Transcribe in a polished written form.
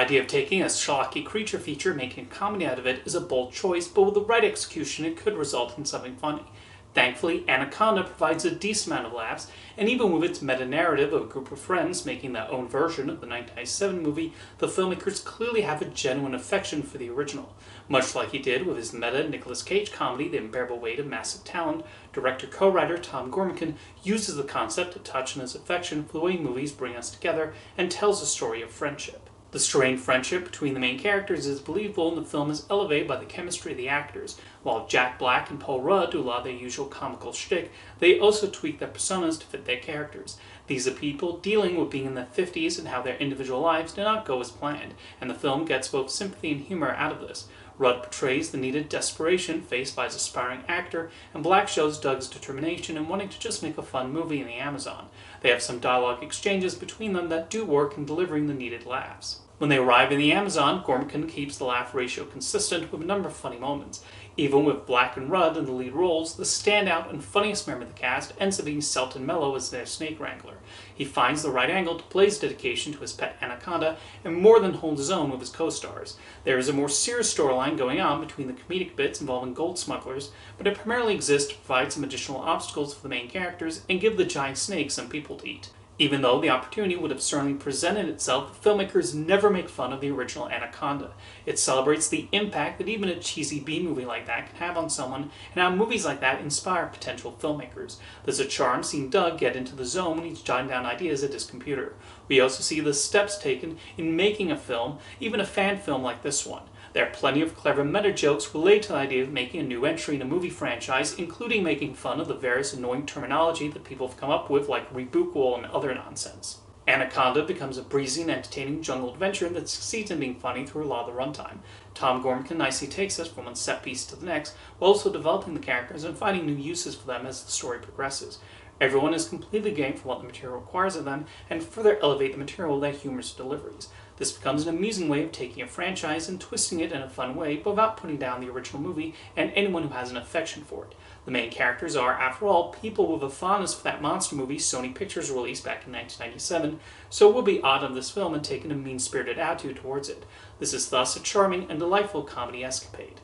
idea of taking a schlocky creature feature and making a comedy out of it is a bold choice, but with the right execution it could result in something funny. Thankfully, Anaconda provides a decent amount of laughs, and even with its meta-narrative of a group of friends making their own version of the 1997 movie, the filmmakers clearly have a genuine affection for the original. Much like he did with his meta Nicolas Cage comedy The Unbearable Weight of Massive Talent, director-co-writer Tom Gormican uses the concept to touch on his affection for the way movies bring us together and tells a story of friendship. The strained friendship between the main characters is believable, and the film is elevated by the chemistry of the actors. While Jack Black and Paul Rudd do a lot of their usual comical shtick, they also tweak their personas to fit their characters. These are people dealing with being in their 50s and how their individual lives do not go as planned, and the film gets both sympathy and humor out of this. Rudd portrays the needed desperation faced by his aspiring actor, and Black shows Doug's determination in wanting to just make a fun movie in the Amazon. They have some dialogue exchanges between them that do work in delivering the needed laughs. When they arrive in the Amazon, Gormican keeps the laugh ratio consistent with a number of funny moments. Even with Black and Rudd in the lead roles, the standout and funniest member of the cast ends up being Selton Mello as their snake wrangler. He finds the right angle to play his dedication to his pet Anaconda and more than holds his own with his co-stars. There is a more serious storyline going on between the comedic bits involving gold smugglers, but it primarily exists to provide some additional obstacles for the main characters and give the giant snake some people to eat. Even though the opportunity would have certainly presented itself, the filmmakers never make fun of the original Anaconda. It celebrates the impact that even a cheesy B-movie like that can have on someone, and how movies like that inspire potential filmmakers. There's a charm seeing Doug get into the zone when he's jotting down ideas at his computer. We also see the steps taken in making a film, even a fan film like this one. There are plenty of clever meta jokes related to the idea of making a new entry in a movie franchise, including making fun of the various annoying terminology that people have come up with, like rebootquel and other nonsense. Anaconda becomes a breezy and entertaining jungle adventure that succeeds in being funny through a lot of the runtime. Tom Gormican nicely takes us from one set piece to the next, while also developing the characters and finding new uses for them as the story progresses. Everyone is completely game for what the material requires of them, and further elevate the material with their humorous deliveries. This becomes an amusing way of taking a franchise and twisting it in a fun way, but without putting down the original movie and anyone who has an affection for it. The main characters are, after all, people with a fondness for that monster movie Sony Pictures released back in 1997, so it would be odd of this film and taking a mean-spirited attitude towards it. This is thus a charming and delightful comedy escapade.